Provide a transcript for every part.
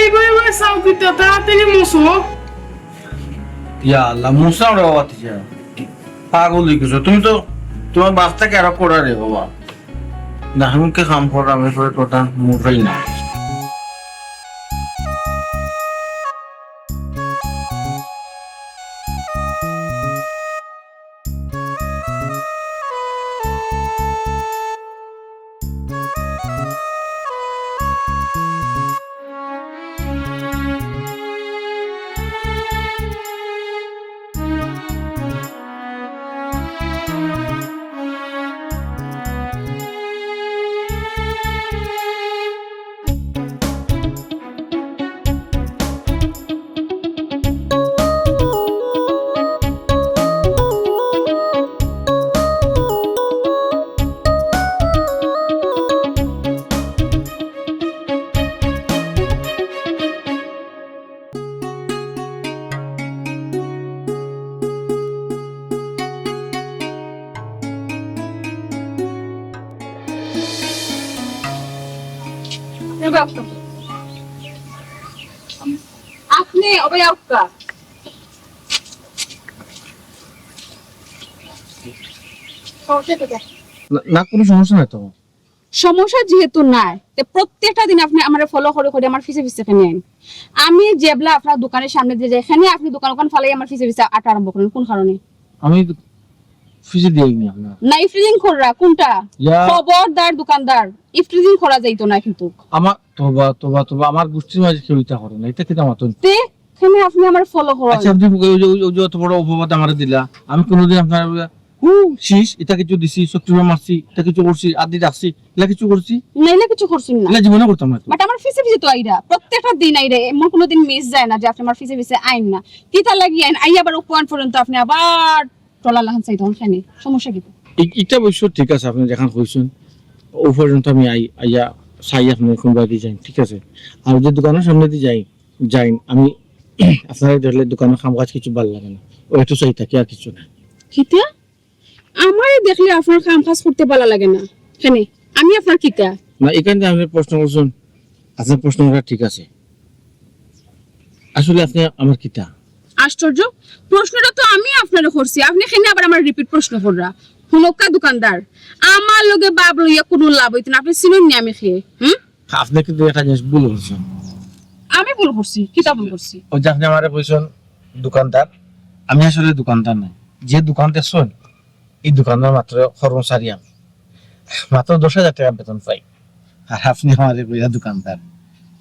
এইভাবে সাউকিতে তাড়াতাড়ি মুছো। ইয়া আল্লাহ মুসা রে বাবা তিজা পাগল হয়ে গেছো তুমি তো তোমার বাচ্চাকে আরো পড়া রে বাবা না আমাকে কাম করা আমি পরে কথা মুরাই না আপনি অবয়াক্কা না কোনো সমস্যা নাই তো সমস্যা যেহেতু নাই প্রত্যেকটা দিন আপনি আমার ফলো করে করে আমার ফিসে ফিসে নেন আমি যেবলা আপনার দোকানের সামনে দিয়ে যাই এখানে আপনি দোকান ফালাই আমার ফিসে ফিসে আটা আরম্ভ করেন কোন কারণে আমি ফিজে দিইনি আপনার না ইফ্রিজিং করা কোনটা খবরদার দোকানদার ইফ্রিজিং করা যাইতো না কিন্তু আমার তোবা তোবা তোবা আমার গোষ্ঠীর মাঝে কেউ এটা করে না এটা কি না মতন তে এখানে আপনি আমার ফলো করেন আচ্ছা আপনি ওই যে অত বড় অপবাদ আমারে দিলা আমি কোনোদিন আপনার শীষ এটা কিছু দিছি শক্তিবা মারছি এটা কিছু করছি আদি রাখছি এটা কিছু করছি নাইলে কিছু করছেন না এটা জীবনে করতাম না বাট আমার ফিসে ফিসে তো আইরা প্রত্যেকটা দিন আইরা এমন কোনোদিন মিস যায় না যে আপনি আমার ফিসে ফিসে আইন না কিতা লাগি আইন আই আবার উপওয়ান পর্যন্ত আপনি আবার টলা লাহান চাই তখন খানি সমস্যা কি এটা অবশ্য ঠিক আছে আপনি যেখান কইছেন ও পর্যন্ত আমি আইয়া চাই আপনি কোনবা দিয়ে যাই ঠিক আছে আর যে দোকানের সামনে দিয়ে যাই আমি আপনারা দেখলে দোকানের কাম কাজ কিছু ভালো লাগে না ও একটু চাই থাকে আর কিছু না কিতা আমারে দেখলে আপনার কাম কাজ করতে ভালো লাগে না কেন আমি আপনার কিতা না এখানে আপনি প্রশ্ন করছেন আপনার প্রশ্ন করা ঠিক আছে আসলে আপনি আমার কিতা আশ্চর্য প্রশ্নটা তো আমি আপনারে করছি আপনি কেন আবার আমার রিপিট প্রশ্ন কররা হুনকা দোকানদার আমার লগে বাব লইয়া কোনো লাভ হইতো না আপনি চিনুন নি আমি খেয়ে আপনি কিন্তু একটা জিনিস ভুল করছেন আমি ভুল করছি কিতা ভুল করছি ওই যে আপনি আমারে কইছেন দোকানদার আমি আসলে দোকানদার নাই যে দোকান দেখছেন এই দোকানের মাত্র কর্মচারী আমি মাত্র 10,000 টাকা বেতন পাই আর আপনি আমারে কইরা দোকানদার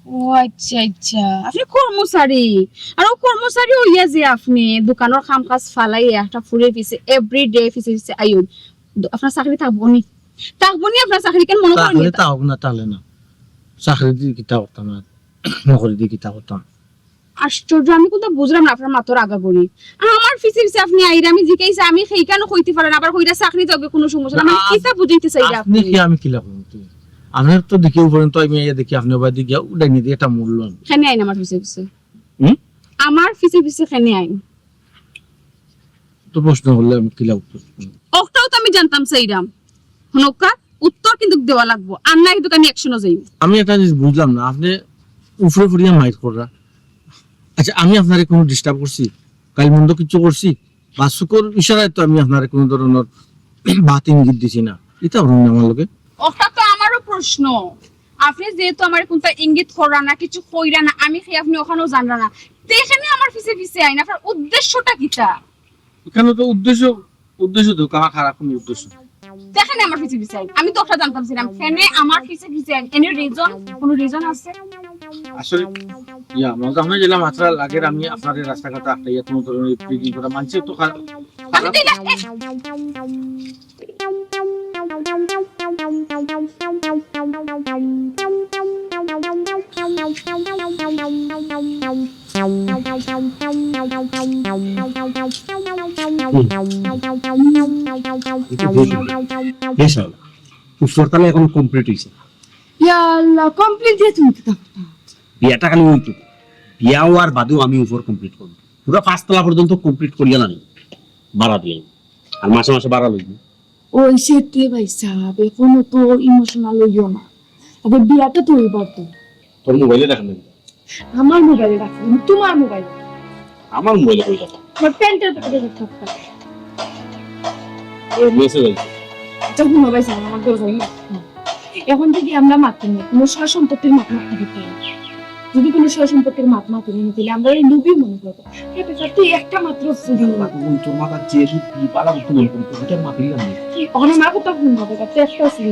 ও আচ্ছা আচ্ছা আপনি কর্মচারী আর ও কর্মচারী হইয়া যে আপনি দোকানের কাম কাজ ফালাই একটা ফুরে পিছে এভরিডে পিছে পিছে আইন আপনার চাকরি থাকবো নি আপনার চাকরি কেন মনে করেন তাহলে তাও না তাহলে না চাকরি দিয়ে কিতা করতাম না নকরি দিয়ে কিতা করতাম আশ্চর্য আমি কিন্তু বুঝলাম না আপনার মাত্র আগাগনি আমার পিছে পিছে আপনি আইরা আমি জিকাইছে আমি সেই কেন কইতে পারেন আবার কইরা চাকরি যাবে কোনো সমস্যা না আমি কিতা বুঝাইতে চাইরা আপনি কি আমি কি লাভ আপনার তো দেখি পর্যন্ত আমি দেখি আপনি বাদ দিয়ে উড়াই নিয়ে দিয়ে একটা মূল্য খানে আইন আমার পিছে পিছে আমার পিছে পিছে খানে আইন তো প্রশ্ন হলে আমি কি লাভ ওটাও তো আমি জানতাম সেইরাম হনকা উত্তর কিন্তু দেওয়া লাগবো আর না কিন্তু আমি অ্যাকশনও যাই আমি একটা জিনিস বুঝলাম না আপনি উপরে ফুরিয়া মাইর করা আচ্ছা আমি আপনারে কোনো ডিস্টার্ব করছি কাল মন্দ কিছু করছি বা শুকর ইশারায় তো আমি আপনারে কোনো ধরনের বাত ইঙ্গিত দিছি না এটা বলুন আমার লোকে ওটা তো আমারও প্রশ্ন আপনি যেহেতু আমার কোনটা ইঙ্গিত করা না কিছু কইরা না আমি খেয়ে আপনি ওখানেও জানরা না তো এখানে আমার পিছে পিছে আইন আপনার উদ্দেশ্যটা কিটা এখানে তো উদ্দেশ্য তো কাহা খারাপ কোনো উদ্দেশ্য দেখেন আমার পিছে পিছে আইন আমি তো ওটা জানতাম ছিলাম কেন আমার পিছে পিছে আইন এনি রিজন কোনো রিজন আছে আসলে ইয়া মজা হয় যেলা মাত্রা লাগে আমি আপনার রাস্তাঘাটে আটকাইয়া কোনো ধরনের প্রিডিং করা মানছে তো খারাপ আমি তো সরকারে এখন কমপ্লিট হইছে ইয়া আল্লাহ কমপ্লিট দিয়ে তুমি তো বিয়াটা খালি হইতো বিয়া হওয়ার বাদেও আমি উপর কমপ্লিট করব পুরো 5 তলা পর্যন্ত কমপ্লিট করিয়া না ভাড়া দিয়ে আর মাসে মাসে ভাড়া লইব ওই সেটি ভাই সাহেব এখনো তো ইমোশনাল হইও না আগে বিয়াটা তো হইবার তো তোর মোবাইলে দেখেন আমার মোবাইলে রাখো তোমার মোবাইল আমার মোবাইলে কই যাবে আমার প্যান্টের পকেটে থাকবে ওই মেসেজ আছে যখন মোবাইল চাই আমার দরকার এখন যদি আমরা মাতি নিই কোনো সয় সম্পত্তির মাপ মাতি দিতে যদি কোনো সয় সম্পত্তির মাপ মাতি নিই তাহলে আমরা এই লুবি মনে করবো তুই একটা মাত্র চুরি তোর মাথা যে কি পালা তো বল করি এটা মাতিল না ওখানে মা কোথাও ফোন হবে তাতে একটা চুরি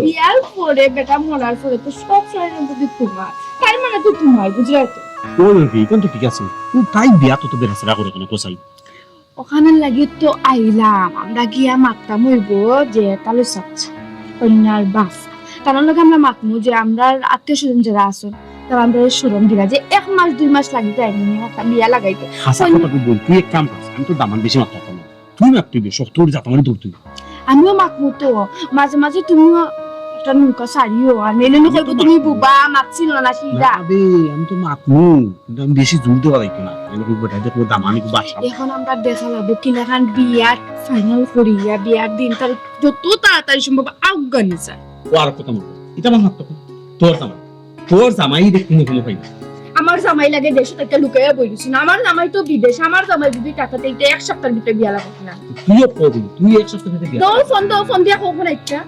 বিয়ার পরে বেটা মরার পরে তো সব সয় সম্পত্তি তোমার তাই মানে তো তোমার বুঝলাই তো ওই কি কোন তো ঠিক আছে তাই বিয়া তো বেরাসরা করে কেন কোসাই ওখানে লাগি তো আইলাম আমরা গিয়া মাত্রা মইব যে তাহলে সবচেয়ে কন্যার বাস তার লগে আমরা মাতমু যে আমরা আত্মীয় স্বজন যারা আছেন তারা আমরা সুরম দিলা যে 1 মাস 2 মাস লাগি যায় একটা বিয়া লাগাইতে হাসা কথা বল তুই এক কাম কর আমি তো দামান বেশি মাত্রা কম তুই মাপতে দে সত্তর যা তোমার দূর তুই আমিও মাতমু তো মাঝে মাঝে তুমিও একটা নৌকা সারিও আর মেলে নকইব তুমি বুবা মাতছিল না সিরা আবে আমি তো মাপমু কিন্তু আমি বেশি জোর দেওয়া যাইতো না আমি কি বড় দেখো দামানি কি বাসা এখন আমরা দেখা লাগবো কিলাখান বিয়ার ফাইনাল করিয়া বিয়ার দিন তার যত তাড়াতাড়ি সম্ভব আফগানি যায় ও আর কথা বল এটা আমার মাত্র তোর জামাই দেখ কোনো পাই না আমার জামাই লাগে দেশে থেকে লুকাইয়া বইছি না আমার জামাই তো বিদেশ আমার জামাই যদি টাকাতে এটা 1 সপ্তাহের ভিতরে বিয়া লাগাতে না তুইও কবি তুই এক সপ্তাহ থেকে বিয়া দাও ফোন দিয়া কখন একটা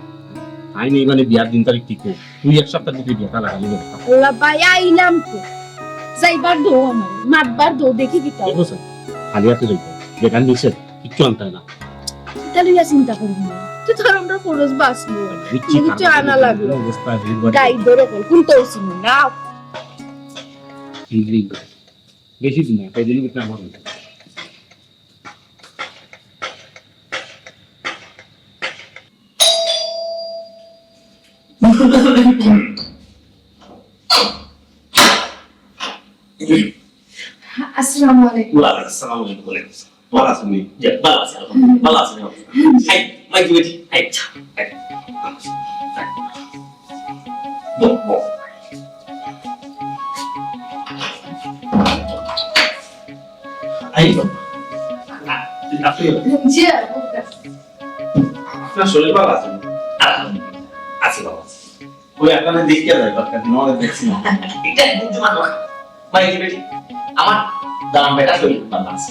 আই নেই মানে বিয়ার দিন তারিখ ঠিক কর তুই এক সপ্তাহ থেকে বিয়াটা লাগালি না আল্লাহ বায়া আইলাম তো যাইবার দো আমার মাতবার দো দেখি কি তাও বুঝছ খালি হাতে যাইতো যেখান দিছে কিচ্ছু আনতে হয় না তাহলে ইয়া চিন্তা করি না তো তোর আমরা খরচ বাঁচবো কিছু আনা লাগলো অবস্থা গাই ধরে কল কোন তো ছিল না বেশি দিন না তাই দিন ভিতরে আমার আসসালামু আলাইকুম Assalamu alaikum. Balas ni. Ya, balas ya. Balas ni. Hai, mai tu ni. Hai. Hai. Bo, bo. Hai. Nah, tidak perlu. জি Nah, sulit balas ni. Asal balas. Kau yang kan dikit lah, bahkan nol deksi. Itu bukan mana. Mai tu ni. Amat dalam beda sulit balas.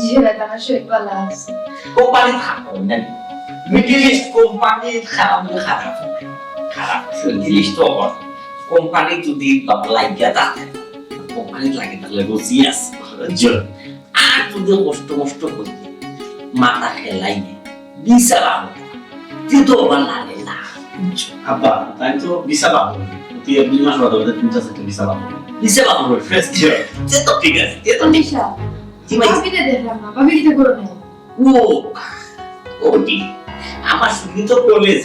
জি দাদা শরীর ভালো আছে company খারাপ না middle east company খারাপ না খারাপ খারাপ মিডল ইস্ট কোম্পানি যদি লাগিয়া থাকে কোম্পানি লাগে তাহলে রোজিয়াস জল আর যদি কষ্ট করি মাথা খেলাই বিছালা কিন্তু আবার লাগে না আব্বা তাই তো বিছালা তুই দুই মাস বাদে তিনটা থেকে বিছালা ফ্রেশ যে তো ঠিক আছে যে তো ঠিক ভাবিতে দেখলাম না ভাবি কি করো না ও ওটি আমার শুনি তো কলেজ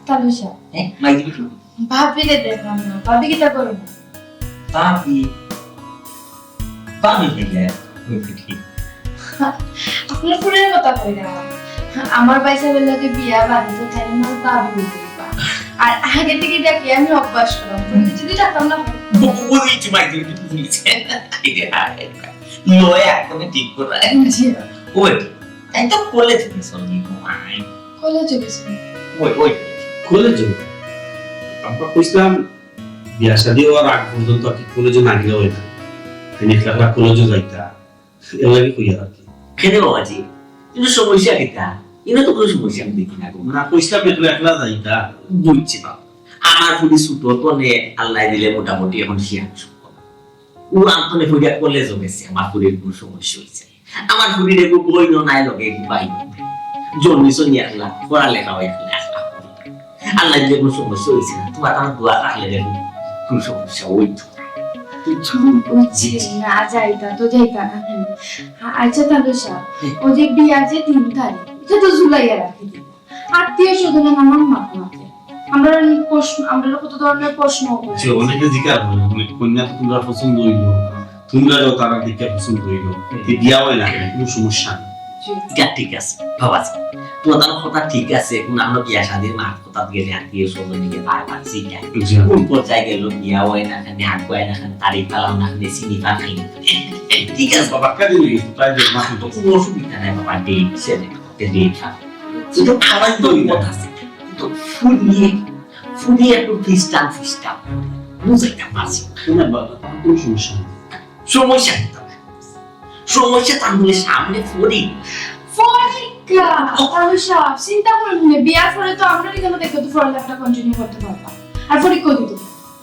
তালুসা হ্যাঁ মাইজি বিটু ভাবিতে দেখলাম না ভাবি কি করো না পাপি পাপি গেলে ওটি আপনার পুরের কথা কই না আমার বাইসা বেলাকে বিয়া বাঁধিতে তাই না ভাবি বলতে আর আগে থেকে ডাকি আমি অভ্যাস করলাম তুমি যদি ডাকতাম না বলি তুই মাইজি বিটু বলিছে লয় একদম ঠিক করে জি ওই তাই তো কলেজ সঙ্গী ঘুমাই কলেজে গেছি ওই কলেজ আমরা কইছিলাম বিয়া শাদী হওয়ার আগ পর্যন্ত আর কি কলেজে না গেলে হয় না তিনি খেলা কলেজে যাইতা এর লাগি কইয়া আর কি খেতে বাবাজি কিন্তু সমস্যা কিটা এটা তো কোনো সমস্যা আমি দেখি না না কইছিলাম একলা একলা যাইতা বুঝছি না আমার পুরি ছুটো তো নে আল্লাহ দিলে মোটামুটি এখন শিয়ান ও আন্তনে ফুরিয়া কলেজ গেছে আমার পুরীর কোনো সমস্যা হয়েছে আমার পুরীর এগো বই নাই লগে বাই জন্মিছ নি একলা পড়ালেখা হয় একলা আল্লাহ দিলে কোনো সমস্যা হয়েছে না তোমার আমার দোয়া রাখলে দেখো কোনো সমস্যা ওই তো বুঝছি না যাইতা তো যাইতা না আচ্ছা তালুসা ও যে বিয়া যে 3 তারিখ এটা তো জুলাইয়া রাখি দিবা আত্মীয় স্বজন আমার মাতে আমরা প্রশ্ন আমরা কত ধরনের প্রশ্ন যে অনেকে জিজ্ঞাসা করে অনেক কন্যা তো তোমরা পছন্দ হইলো তোমরাও তারা দেখে পছন্দ হইলো বিয়া হয় না কোনো সমস্যা নেই এটা ঠিক আছে বাবাজি তোমার কথা ঠিক আছে কোন আমরা বিয়া শাদীর মাঠ কথা গেলে আত্মীয় স্বজন নিয়ে তার পাচ্ছি কোন পর্যায়ে গেল বিয়া হয় না খানে আগুয়ায় না খানে তারিখ পালাম না খানে চিনি পা খাই ঠিক আছে বাবা কাজে নিয়ে তাই যে মাছ তো কোনো অসুবিধা নাই বাবা ডেট সেরে ডেট কিন্তু খাবার তো কথা আছে কিন্তু ফুড নিয়ে একটু ফিস্টান বুঝাইতে পারছি না। তোমার বাবা কোনো সমস্যা নেই। সমস্যা কি তবে? সমস্যা তাহলে সামনে পড়ি। ফরিকা তাহলে সব চিন্তা করুন না, বিয়ার পরে তো আমরা এখানে দেখো তো পড়ালেখাটা কন্টিনিউ করতে পারবা। আর ফরিক কই দিত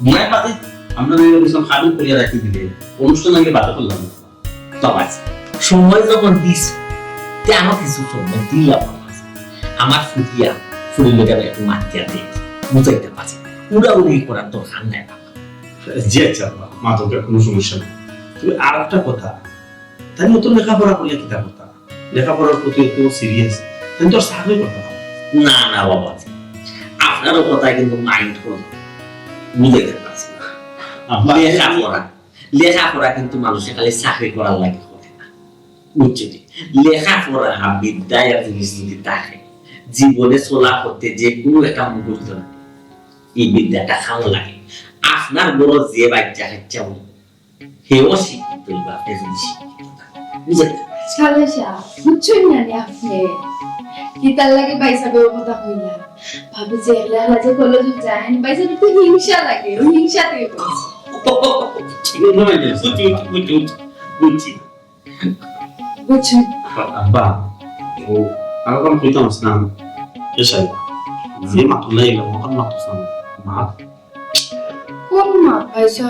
বিয়ের বাদে আমরা বলছিলাম খাদুন করিয়া রাখি দিলে অনুষ্ঠান আগে বাধা করলাম না। তবে সময় যখন দিস কেন কিছু সময় দিলাম আমার ফুটিয়া ফুটির লোকের একটু মাতিয়া দেখ বুঝাইতে পারছি না। উড়াউড়ি করার দরকার নাই বাবা। জি আচ্ছা বাবা, মাধবের কোনো সমস্যা নেই। তবে আর একটা কথা, তাই নতুন লেখাপড়া করিয়া কিতা কথা, লেখাপড়ার প্রতি এত সিরিয়াস, তাই তোর চাকরি করতে হবে। না না বাবা, আপনারও কথা কিন্তু মাইন্ড করলাম, বুঝাইতে পারছি না। লেখাপড়া কিন্তু মানুষের খালি চাকরি করার লাগে করে না, বুঝছি? লেখাপড়া বিদ্যায় জিনিস যদি থাকে জীবনে চলা করতে যে কোনো একটা মুহূর্ত লাগে এই বিদ্যাটা খাওয়া লাগে। আপনার বড় যে বাচ্চা খাচ্ছা হেও শিক্ষিত আপনি যদি শিক্ষিত বুঝাইতে পারছি। খালেশা বুঝছই না রে আপনি কি তার লাগে বাইসাবে কথা কইলা ভাবি যে এলা যে কলেজ যায় বাইসাবে তো হিংসা লাগে, ওই হিংসা থেকে বলছি। বুঝছি আব্বা ও আগাম কইতাম স্নান এসাই যে মাতুলা এলো মকন মাতুসাম মা কোন মাত বাইসা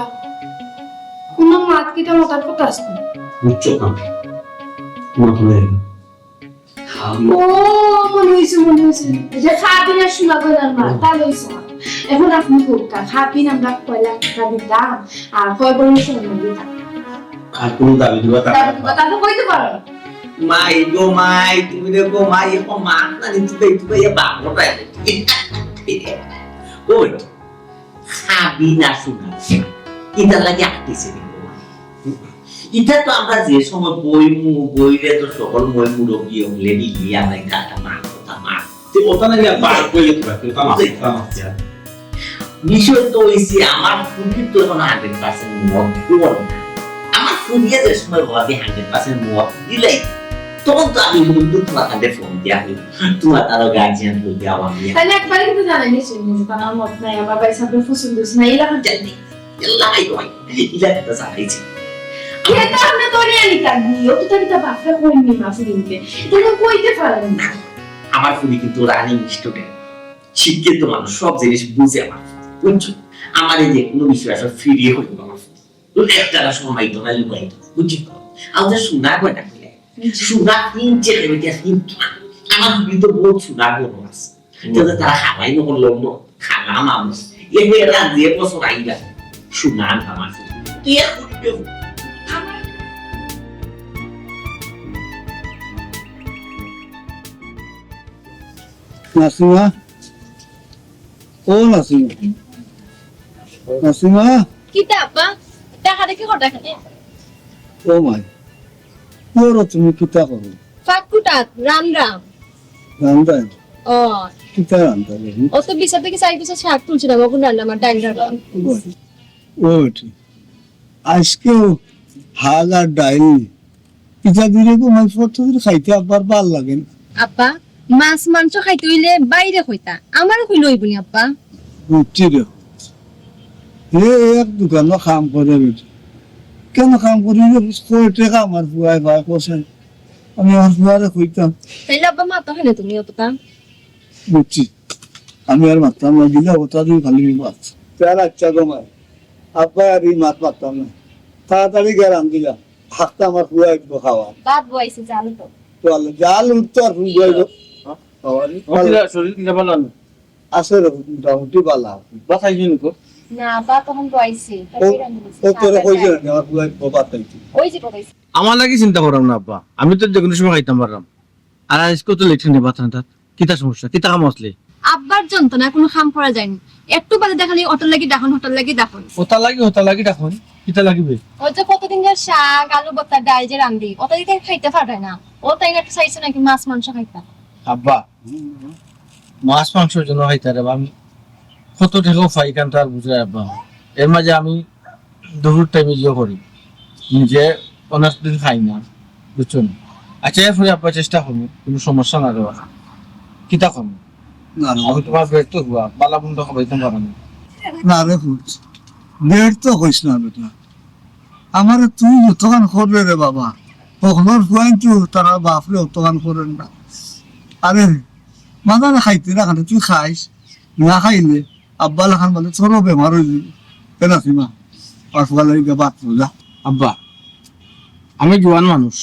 কোন মাত কিটা মতার কথা আছে উচ্চ কাম মাতুলা এলো ও মনে হয়েছে যে খাবি না শোনা গলার মা তা লইছে। এখন আপনি কোনটা খাবি না আমরা কয়লা টাকা দিতাম আর কয় বড় শোনা দিতাম আর কোন দাবি দিবা তারপর কথা তো কইতে পারো মাই গো মাই, তুমি দেখো মাই এখন মান না তুমি বাপটা ওই খাবি না শোনা এটা লাগে আসতেছে। এটা তো আমরা যে সময় বইলে তো সকল মই মুরব্বী হলে মিলিয়ে আমরা একটা মান কথা মান ওটা নাকি বার কইলে কিবা কি তা মাছ বিষয় তো হইছে আমার ফুলির তো এখন 100% মত বল না। আমার ফুলিয়া যে সময় ভাবি 100% মত দিলাই তখন তো আমি বন্ধু তোমার কাছে ফোন দিয়া হইল তোমার তার গার্জিয়ান বল দিয়া আমি তাহলে একবার কিন্তু জানাই নিশ্চয়ই যে তার মত নাই আমার বাইসাবে পছন্দ হইছে না এলাকা জানি লাই কই ইলা তো জানাইছি এটা আপনি তো নিয়ে আনি কাগি ও তো তাকে বাপরা কই নি মাফি দিতে এটা কইতে পারেন না। আমার ফুলি কিন্তু রানিং স্টুডেন্ট, শিক্ষিত মানুষ, সব জিনিস বুঝে আমার বুঝছো। আমার এই যে কোনো বিষয় আসলে ফিরিয়ে হইব আমার একটা সময় তো নাই লুকাই বুঝছি তো আমাদের শোনা কয় না শোনা কিনছে কিন্তু আমার ফুলি তো বহুত শোনা করো আছে যাতে তারা খাওয়াই না করলো খালাম আমি এরা যে বছর আইলা শোনা আমার তুই এখন নাসিমা, ও নাসিমা, নাসিমা, কিতা আব্বা টাকা দেখে কটা খানে ও মাই, ওর তুমি কিতা করো? ফাকুটাত রাম রাম রান্না, ও কিতা রান্না করো? ও তো বিছা থেকে চাই বিছা শাক তুলছি না কখন রান্না আমার ডাইন রান্না ওটি, আজকেও হাল আর ডাইল, কিতা দিলে গো মাছ পড়তে দিলে খাইতে আবার ভাল লাগে না। আব্বা মাছ মাংস খাইতে হইলে বাইরে হইতা আমার কই লইবনি আব্বা বুঝছি রে, এক দোকানে কাম করে বেটি, কেন কাম করি কয় টাকা আমার ফুয়াই ভাই কোসেন, আমি আমার ফুয়ারে কইতাম, তাইলে আব্বা মাথা হয় না তুমি অতটা বুঝছি, আমি আর মারতাম না, দিলে ওটা দিয়ে খালি মাছ তার আচ্ছা গমায় আব্বা আর এই মাছ মারতাম না, তাড়াতাড়ি গেলাম দিলাম হাতটা আমার পুরো একটু খাওয়া বাদ বইছে জানো তো চলে জাল উত্তর ফুল শরীর কিনা ভালো না আছে রে মোটামুটি বালা বাসাইছি নিকো না বা তখন বইছে ও তোরে কইছে না আমার পুরো একটু বাতাইছি ওই যে বইছে আমার লাগি চিন্তা করাম না আব্বা, আমি তো যে কোনো সময় খাইতাম পারলাম। আর আজকে তো লেট নেই বাতানটা, কিতা সমস্যা, কিতা কাম আসলে? আব্বার যন্ত্রণা কোনো খাম করা যায়নি, একটু বাদে দেখালি অটো লাগি ডাখন হোটেল লাগি ডাখন ওটা লাগি দেখুন, কিতা লাগিবে? ওই যে কতদিন ধরে শাক আলু ভর্তা ডাল যে রান্ধি ওটা দিকে খাইতে পারে না, ও তাই একটু চাইছে নাকি মাছ মাংস খাইতা। আব্বা মাছ মাংসের জন্য খাইতে রে আমি কত টাকাও পাই কানটা আর বুঝাই আব্বা। এর মাঝে আমি দুপুর টাইমে জিও করি, নিজে অনার্স দিন খাই না, বুঝছো না? আচ্ছা এরপরে আব্বা চেষ্টা করবো, কোনো সমস্যা না দেওয়া, কিতা করবো না আমি তোমার বের তো হুয়া বালা বন্ধ খাবাইতে পারো না। না রে ফুট দেড় তো কইস না বেটা আমার তুই যতক্ষণ করলে রে বাবা কখনোর পয়েন্ট তারা বাপরে অতক্ষণ করেন না আরে মাদানে খাইতে না খানে তুই খাইস না খাইলে আব্বা লাখান বলে তোরও বেমার হয়ে যাবে কেন সীমা পাঁচগালে বাদ যা আব্বা আমি জোয়ান মানুষ,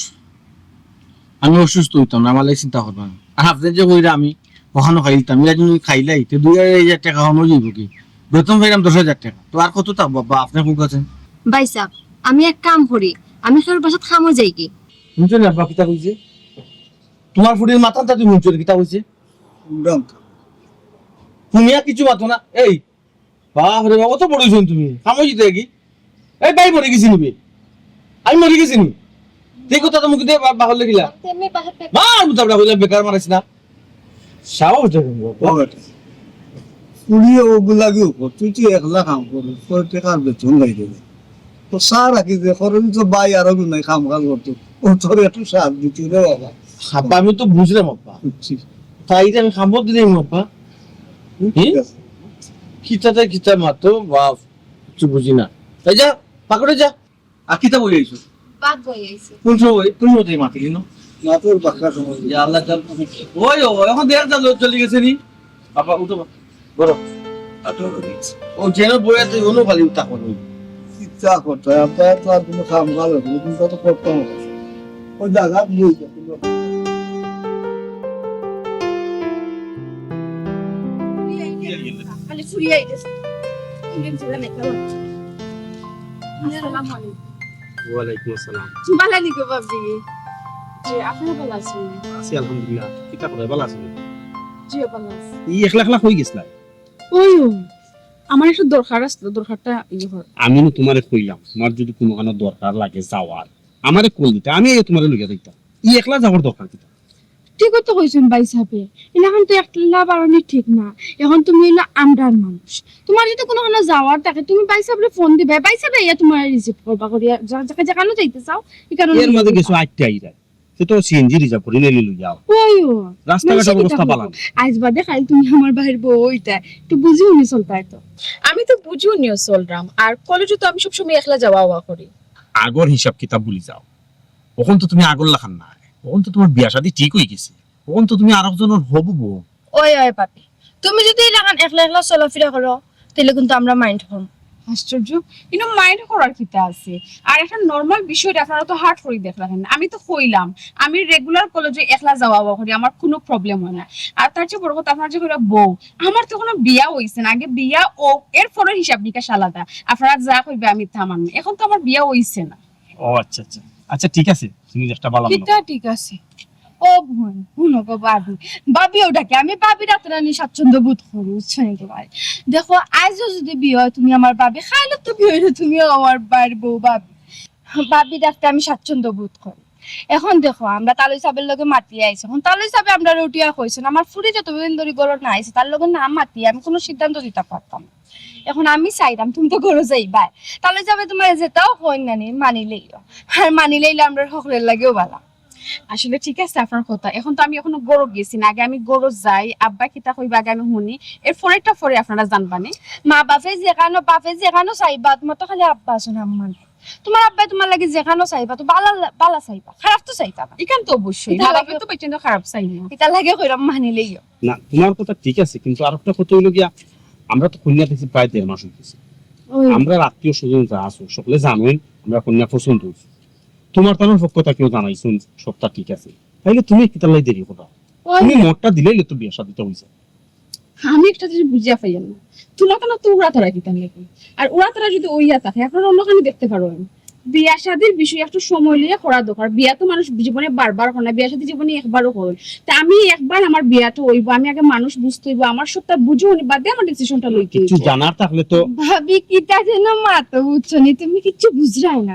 আমি অসুস্থ হইতাম না, আমার লাগে চিন্তা করবা না। আর আপনি যে কইরা আমি কখনো খাইতাম, এরা যদি খাইলাই তো 2,000 টাকা হনো যাইব কি, বেতন পাইলাম 10,000 টাকা, তো আর কত থাকবো আব্বা? আপনি কোন আছেন? ভাই সাহ আমি এক কাম করি, আমি তোর বাসাত খামো যাই কি? শুনছেন আব্বা কিতা কইছে? তোমার ফুটির মাথাটা তুমি শুনছো কিতা কইছে? শুনিয়া কিছু মাতো না। এই বাপরে বাবা, তো বড় হইছেন তুমি, খামো জিতে কি? এই ভাই মরে গেছি নিবি, আমি মরে গেছি নি, এই কথা তো মুখ দিয়ে বাহর লেগিলা মার মুতাবলা হইলা, বেকার মারাইছ না। সাহস দেখুন বাবা, পুড়িয়ে ওগুলাকে তুই তুই একলা কাম করিস তোর টাকার বেতন লাই দেবে তো সার রাখি যে খরচ তো বাই আরো নাই কাম কাজ করতো ও তোর একটু সার দিতে রে বাবা আব্বা আমি তো বুঝলাম আব্বা, বুঝছি তাই যে আমি খাবো দিলাম আব্বা। ঠিক আছে। কিতাতে কিতা মাতো বাপ, কিছু বুঝি না। তাই যা পাকড়ে যা, আর কিতা বই আইছো? বাদ বই আইছে কোন সময় কোন মতে মাতিলি না? না তোর বাক্কা সময় ইয়া আল্লাহ জান। ওই ও এখন দেখ যা লোক চলে গেছে নি। আপা উঠো বড়, ও যেন বইয়াতে ওনো খালি উঠা করবি। ইচ্ছা করতে আপনার তো আর কোনো কাম ভালো কিন্তু তো করতাম ওই জায়গা বই খালি ফুরিয়ে আইছে ইন্ডিয়ান ছেলে মেকাল আসসালামু আলাইকুম। ওয়ালাইকুম আসসালাম। ভালো নিকো ভাবি? জি আপনারা ভালো আছেন? আছি আলহামদুলিল্লাহ। কিতা করে ভালো আছেন? জি ভালো আছি। ই একলা একলা হয়ে গেছলা? ওই আমার একটু দরকার আসলো, দরকারটা ইয়ে হয়। আমি তোমারে কইলাম তোমার যদি কোনো কারণে দরকার লাগে যাওয়ার আমারে কল দিতে, আমি তোমারে লইয়া দিতাম। ই একলা যাওয়ার দরকার কিতা? ঠিকই তো কইছেন ভাই সাহেবে, এখন তো একলা বাড়ানি ঠিক না, এখন তুমি হইলো আমরার মানুষ, তোমার যদি কোনো যাওয়ার থাকে তুমি ভাই সাহেবরে ফোন দিবে, ভাই সাহেব ইয়া তোমার রিসিভ করবা করিয়া যেখানে যাইতে চাও এখানে। এর মাঝে কিছু আইতে আইরা সে তো সিএনজি রিজার্ভ করে নিয়ে লই যাও। ওই রাস্তাঘাটের অবস্থা ভালো না। আজ বাদে খালি তুমি আমার বাহির বইটা একটু বুঝিও নি চলতাই তো। আমি তো বুঝিও নিও চলরাম, আর কলেজে তো আমি সবসময় একলা যাওয়া আওয়া করি। আগর হিসাব কিতাব ভুলি যাও, তখন তো তুমি আগর লাখান না, তখন তো তোমার বিয়া শাদী ঠিক হয়ে গেছে, তখন তো তুমি আরেকজনের হবু বউ। ওই ওই পাপি, তুমি যদি এলাকান একলা একলা চলাফেরা করো তাহলে কিন্তু আমরা মাইন্ড করব। আশ্চর্য, কিন্তু মাইন্ড করার কিতা আছে? আর একটা নরমাল বিষয় আপনারা তো হার্ড করে দেখলেন। আমি তো কইলাম আমি রেগুলার কলেজে একলা যাওয়া আওয়া করি, আমার কোনো প্রবলেম হয় না। আর তার চেয়ে বড় কথা আপনার যে কইরা বউ, আমার তো কোনো বিয়া হইছে না, আগে বিয়া ও এর পরের হিসাব নিকাশ আলাদা। আপনারা যা কইবে আমি তা মানব, এখন তো আমার বিয়া হইছে না। ও আচ্ছা আচ্ছা আচ্ছা ঠিক আছে, তুমি একটা ভালো কিতা ঠিক আছে? ও বোন শুনো গো ভাবি, ভাবি ওটাকে আমি ভাবি রাত্রানি স্বাচ্ছন্দ্য বোধ করি, বুঝছো নাকি ভাই? দেখো আজও যদি বিয়ে হয় তুমি আমার ভাবি, খাইলে তো বিয়ে হইলে তুমিও আমার বাড়ির বউ ভাবি। ভাবি রাখতে আমি স্বাচ্ছন্দ্য বোধ করি। এখন দেখো আমরা তালই সাহেবের লগে মাতিয়ে আইছি, এখন তালই সাহেব আমরা রুটিয়া কইছেন, আমার ফুরি যতদিন ধরে গরো না আইছে তার লগে নাম মাতিয়ে আমি কোনো সিদ্ধান্ত দিতে পারতাম না। এখন আমি চাইতাম তুমি তো গরো যাইবা, তাহলে যাবে তোমার যেটাও কইন নানি মানিলেই, আর মানিলেইলে আমরা সকলের লাগেও ভালো। আসলে ঠিক আছে আপনার কথা, এখন তো আমি এখনো গরু গেছি না, আগে আমি গরু যাই, আব্বা কিতা কইবা আগে আমি শুনি, এর পরেরটা পরে আপনারা জানবানি। মা বাপে যেখানো চাইবা তোমার তো খালি আব্বা আছে না আম্মা নাই। তোমার আব্বাই তোমার লাগে যেখানো চাইবা তো বালা চাইবা, খারাপ তো চাইবা না। এখান তো অবশ্যই মা বাবা তো পর্যন্ত খারাপ চাই না। এটা লাগে কইরাম মানিলেই না। তোমার কথা ঠিক আছে, কিন্তু আরেকটা কথা হইলো গিয়া আমরা তো কন্যা থেকে প্রায় 1.5 মাস হইতেছে, আমরা আত্মীয় স্বজন যা আছো সকলে জানেন আমরা কন্যা পছন্দ হইছি। তোমার তার পক্ষটা কেউ জানাইছুন সবটা ঠিক আছে, তাইলে তুমি কিতালাই দেরি করো, তুমি মতটা দিলেই তো বিয়া শাদীটা হইছে। আমি একটা জিনিস বুঝিয়া পাইলাম না, তোলা কেন তো উড়া তারা কিতান লাগে, আর উড়া তারা যদি ওইয়া থাকে আপনারা অন্যখানে দেখতে পারবেন। বিয়া শাদীর বিষয় একটু সময় নিয়ে করা দরকার। বিয়া তো মানুষ জীবনে বারবার হয় না, বিয়া শাদী জীবনে একবারও করেন। তা আমি একবার আমার বিয়াটা হইব, আমি আগে মানুষ বুঝতে হইব, আমার সবটা বুঝে উনি বাদে আমার ডিসিশনটা লইতে কিছু জানার থাকলে তো। ভাবি কিটা যেন মা তো বুঝছো নি, তুমি কিচ্ছু বুঝরাই না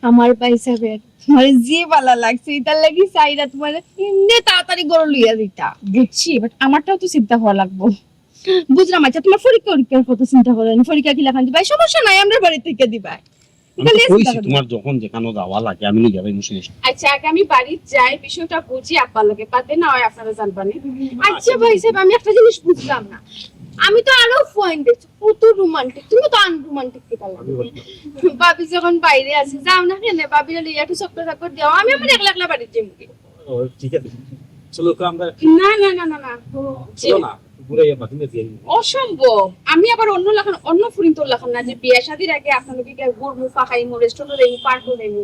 আমার পাইসাবে তোমার যে ভালো লাগছে এটার লাগি চাইরা তোমার এমনি তাড়াতাড়ি গরু লইয়া দিতা। বুঝছি, বাট আমারটাও তো চিন্তা হওয়া লাগবো। বুঝলাম, আচ্ছা তোমার পরীক্ষার কথা চিন্তা করেন, পরীক্ষা কি লেখান দিবা, সমস্যা নাই আমরা বাড়ি থেকে দিবাই। আমি তো কইছি তোমার যখন যেখানে যাওয়া লাগে আমি নিয়ে যাবো, সমস্যা। আচ্ছা আগে আমি বাড়ি যাই, বিষয়টা বুঝি আব্বার লাগে, বাদে না হয় আপনারা জানবানি। আচ্ছা ভাই সাহেব আমি একটা জিনিস বুঝলাম না, আমি তো আরো পয়েন্ট দিচ্ছি কত রোমান্টিক, তুমি তো আনরোমান্টিক কি তাহলে। বাবি যখন বাইরে আছে যাও না কেন, বাবিরা লিয়ে একটু চক্কর চাক্কর দাও, আমি আমার একলা একলা বাড়ির যাই। ও ঠিক আছে, চলো তো আমরা না না না না না চলো না ঘুরাইয়া বাকিনে দিয়ে অসম্ভব। আমি আবার অন্য ফুরিন তোর লাখান না যে বিয়ে শাদির আগে আপনাদেরকে কি ঘুরমু ফাঁকাইমু রেস্টুরেন্টে যাইমু পার্কে যাইমু।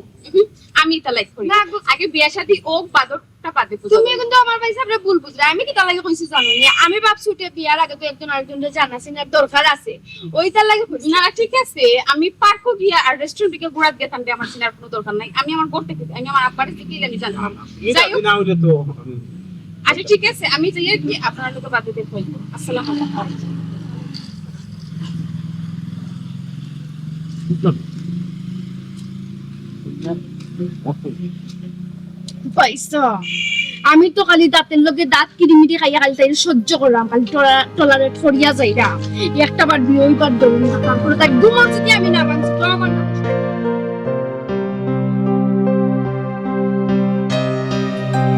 আমি তা লাইক করি না, আগে বিয়ে শাদি ও বাদরটা বাদে তুমি কিন্তু আমার ভাই সাহেবরে ভুল বুঝলে, আমি কি তার লাগে কইছি জানো নি, আমি ভাবছি উঠে বিয়ার আগে তো একজন আরেকজনের জানা চিনার দরকার আছে, ওই তার লাগে কইছি। না ঠিক আছে, আমি পার্কও গিয়া আর রেস্টুরেন্টে গিয়ে ঘোরাত গেতাম যে আমার চিনার কোনো দরকার নাই। আমি আমার করতে আমি আমার আব্বার থেকে জানি জানতাম। যাই হোক, না হইলে তো আচ্ছা ঠিক আছে, আমি যাই কি আপনার লোকে বাদে দেখব। আসসালামু আলাইকুম। পয়সা আমি তো খালি দাঁতের লগে দাঁত কিরিমিরি খাইয়া খালি তাই সহ্য করলাম, খালি টলারেট করিয়া যাইরা একটা বার দুই ওইবার ধরুন না, তারপরে তাই ঘুমাও যদি আমি না বাঁচি তো আমার না।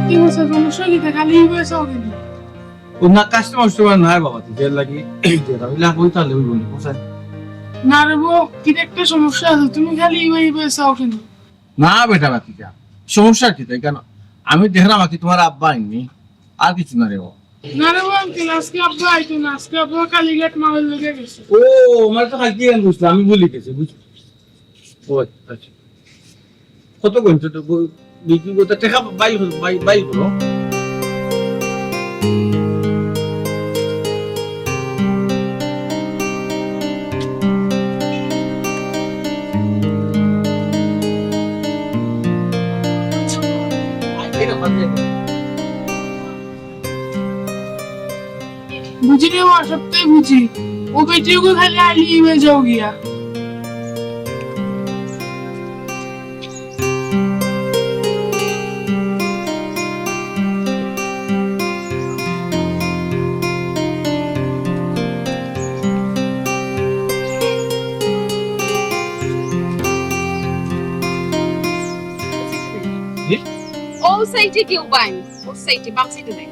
কি বলছো সমস্যা কি খালি বয়স হবে না? না কাস্টমার নাই বাবা, তোদের লাগি যেটা হইলে তাহলে হইব না বুঝছেন? না রে বউ, কি একটা সমস্যা আছে, তুমি খালি এই বয়স আও কেন? না বেটা বাতিটা সমস্যা কি তাই কেন? আমি দেখলাম কি তোমার আব্বা আইনি, আর কিছু না রে। না রে বউ, আঙ্কেল আজকে আব্বা আইতো না, আজকে আব্বা কালীঘাট মাওয়ের লেগে গেছে। ও আমার তো কালকে বুঝলাম, আমি বলি গেছি বুঝছি। ও আচ্ছা, কত কইছো তো বিক্রি করতে টাকা বাই হলো। বুঝি রে বউ, সবটাই বুঝি। ও বেটিকে খালি আলি হয়ে যাও গিয়া। ও সাইডে কেউ বাইন, ও সাইডে বাম সাইডে নাই।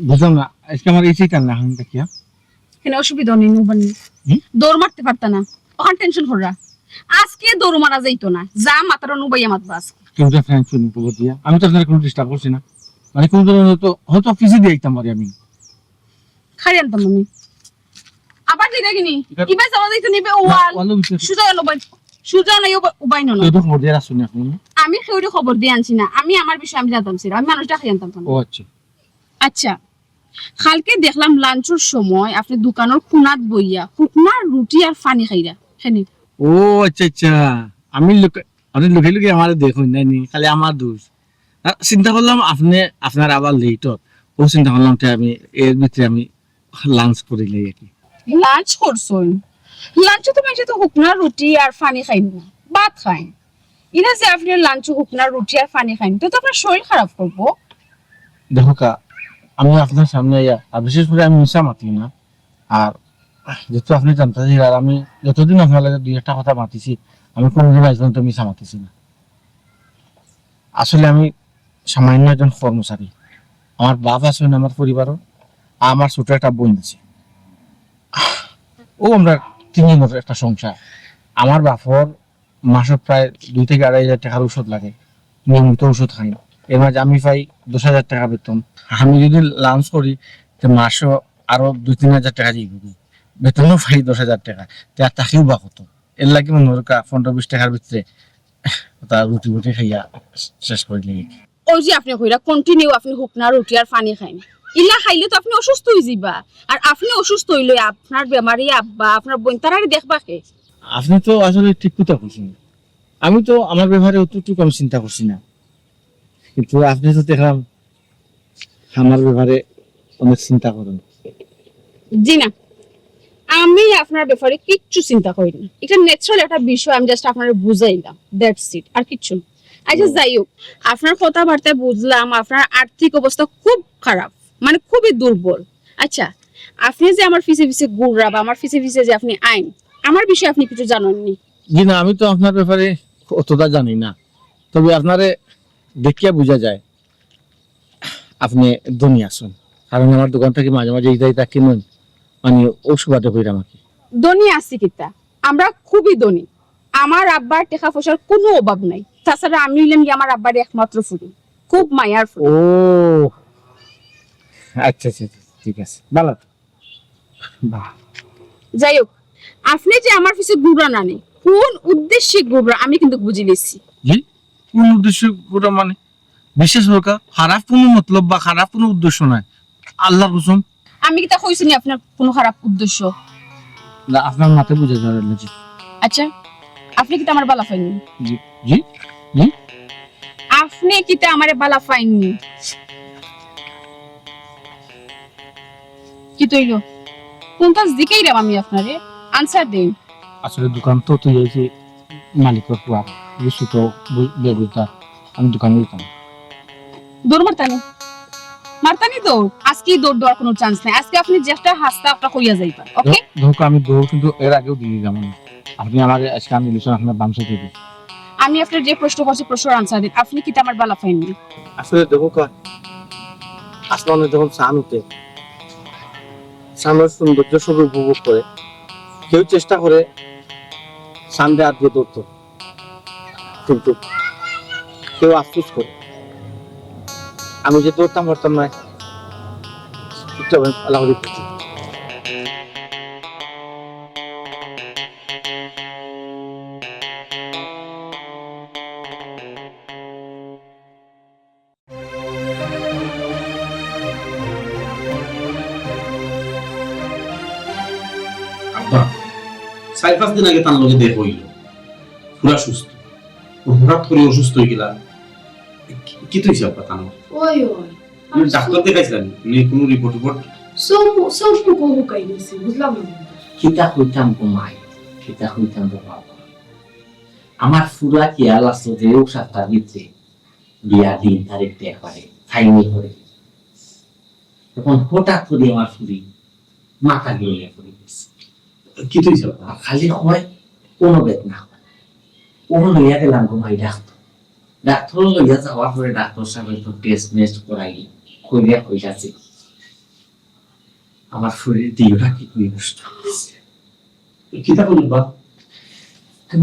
বুঝলাম না, আজকে আমার এই চিন্তা না আমি দেখিয়া এখানে অসুবিধা নেই, নুবানি দৌড় মারতে পারতা না, ওখান টেনশন কররা। আজকে দৌড় মারা যাইতো না, যা মাতার নুবাইয়া মাতবা আজকে। কেউ তো ফ্রেন্ড শুনি বলে দিয়া, আমি তো আপনার কোনো ডিস্টার্ব করছি না, মানে কোন ধরনের হয়তো অফিসে দিয়ে দিতাম পারি আমি। খাই আনতাম আমি আবার দিলে কিনি কিবা যাওয়া যাইতো নিবে ওয়াল সুজা নবাই, সুজা নাই উবাই না। তো খবর দিয়ে আসুন আপনি। আমি কেউরে খবর দিয়ে আনছি না, আমি আমার বিষয় আমি জানতাম ছিল, আমি মানুষটা খাই আনতাম না। ও আচ্ছা, আচ্ছা কালকে দেখলাম লাঞ্চের সময় আপনি দোকানের খুনাত বইয়া শুকনার রুটি আর পানি খাইরা খানি। ও আচ্ছা আচ্ছা, আমি আপনি লুকে লুকে আমার দেখুন নাইনি, খালি আমার দোষ। চিন্তা করলাম আপনি আপনার আবার লেটত, ও চিন্তা করলাম আমি এর ভিতরে আমি লাঞ্চ করে লই আর কি। লাঞ্চ করছুন, লাঞ্চে তো মানুষ তো শুকনার রুটি আর পানি খাই না, ভাত খাই। ইনা যে আপনি লাঞ্চে শুকনার রুটি আর পানি খাই তো আপনার শরীর খারাপ করবো। দেখো কা, আমি আপনার সামনে আর বিশেষ করে আমি মিশা মাতি না, আর যেহেতু আপনি জানতেছি আর আমি যতদিন আপনার লাগে দুই একটা কথা মাতিছি, আমি কোনোদিন আজ পর্যন্ত মিশা মাতিছি না। আসলে আমি সামান্য একজন কর্মচারী, আমার বাপ আছে আমার পরিবারও, আমার ছোট একটা বোন আছে, ও আমরা তিনজনের একটা সংসার। আমার বাপর মাসে প্রায় 2 থেকে 2.5 টাকার ওষুধ লাগে, নিয়মিত ওষুধ খাই। এর মাঝে আমি পাই 10,000 টাকা বেতন। আমি যদি লাঞ্চ করি মাসে আরো 2-3 হাজার টাকা দিয়ে বেতনও পাই 10,000 টাকা, আর তাকেও বা কত। এর লাগে মনে হয় 15-20 টাকার ভিতরে রুটি বুটি খাইয়া শেষ করে নিই। ওই যে আপনি কইরা কন্টিনিউ আপনি শুকনার রুটি আর পানি খাই, ইলা খাইলে তো আপনি অসুস্থ হয়ে যাবা, আর আপনি অসুস্থ হইলে আপনার বেমারি আব্বা আপনার বোন তারারে দেখবা কে? আপনি তো আসলে ঠিক কথা বলছেন, আমি তো আমার ব্যাপারে অতটুকু আমি চিন্তা করছি না, কিন্তু আপনি তো দেখলাম আমার ব্যাপারে অনেক চিন্তা করেন। জি না, আমি আপনার ব্যাপারে কিচ্ছু চিন্তা করি না, এটা ন্যাচারাল একটা বিষয়, আমি জাস্ট আপনার বুঝাইলাম, দ্যাটস ইট, আর কিচ্ছু না। আচ্ছা যাই হোক, আপনার কথাবার্তায় বুঝলাম আপনার আর্থিক অবস্থা খুব খারাপ, মানে খুবই দুর্বল। আচ্ছা আপনি যে আমার পিছে পিছে ঘুররা বা আমার পিছে পিছে যে আপনি আইন, আমার বিষয়ে আপনি কিছু জানেননি? জি না, আমি তো আপনার ব্যাপারে অতটা জানি না, তবে আপনারে দেখিয়া বোঝা যায় আপনি ধনী আছেন। কারণ আমার দোকান থেকে মাঝে মাঝে ইদাই তা কিনুন মানে অসুবাদে হইলাম আর কি। ধনী আছি কিতা, আমরা খুবই ধনী। আমার আব্বার টাকা পয়সার কোনো অভাব নাই। তাছাড়া আমি হইলাম গিয়ে আমার আব্বার একমাত্র ফুরি, খুব মায়ার ফুরি। ও আচ্ছা আচ্ছা আচ্ছা, ঠিক আছে ভালো তো। বাহ, যাই হোক, আপনি যে আমার পিছে ঘুরা নানি, কোন উদ্দেশ্যে ঘুরা আমি কিন্তু বুঝে নিচ্ছি। জি কোন উদ্দেশ্য পুরো মানে বিশেষ হোকা খারাপ কোনো মতলব বা খারাপ কোনো উদ্দেশ্য নাই আল্লাহর কসম। আমি কিতা কইছি নি আপনার কোনো খারাপ উদ্দেশ্য? না আপনার মাথায় বুঝে যাবে না জি। আচ্ছা, আপনি কিতা আমার বালা পাইনি? জি জি আপনি কিতা আমারে বালা পাইনি? কি তৈল কোনটা দিকেই রাম আমি আপনারে আনসার দেই। আসলে দোকান তো তুই এই যে মালিকের পুয়া বুঝছো তো বেগুতা আমি দোকানে দিতাম। দৌড় মারতানি দৌড়। আজকে দৌড় দেওয়ার কোনো চান্স নাই। আজকে আপনি যেটা হাসতা আপনার কইয়া যাইবা, ওকে? ধোক আমি দৌড় কিন্তু এর আগেও দিয়ে দিলাম আপনি আমাকে আজকে আমি লিখছেন আপনার বাম সাইডে দিন। আমি আপনার যে প্রশ্ন করছি প্রশ্নের আনসার দিন। আপনি কিতা আমার বালা পাইনি? আসলে দেখো কা আসমানে যখন চান উঠে সামনের সৌন্দর্য সব উপভোগ করে কেউ চেষ্টা করে সানডে আর দিয়ে দৌড়তো কিন্তু কেউ আফসোস করে আমি যে দৌড়তাম পারতাম না ঠিক আল্লাহ করছি। আব্বা 4-5 দিন আগে তার লগে দেখ হইল, পুরা সুস্থ। ও হঠাৎ করে অসুস্থ হয়ে গেলা, কি তুইছে আব্বা তানো? ওই ওই ডাক্তার দেখাইছিলেন নি? কোনো রিপোর্ট সব হুকাই দিছে, বুঝলাম না। কিতা হইতাম ঘুমাই, কিতা হইতাম বাবা। আমার ফুরা কি আল্লাহ যে সপ্তাহ ভিতরে বিয়া দিন তারিখ একবারে ফাইনি করে তখন হঠাৎ করে আমার ফুরি মাথা গিয়ে পড়ে গেছে। কি তুইছে আব্বা? আর খালি হয় কোনো বেদনা হয়। ওর লইয়া গেলাম ঘুমাই ডাক্তার লইয়া যাওয়ার পরে ডাক্তার সাহেব তো টেস্ট মেস্ট করাই কইয়া কইলাছে আমার শরীর দিওটা কিডনি নষ্ট হয়েছে। কিতা করল বা?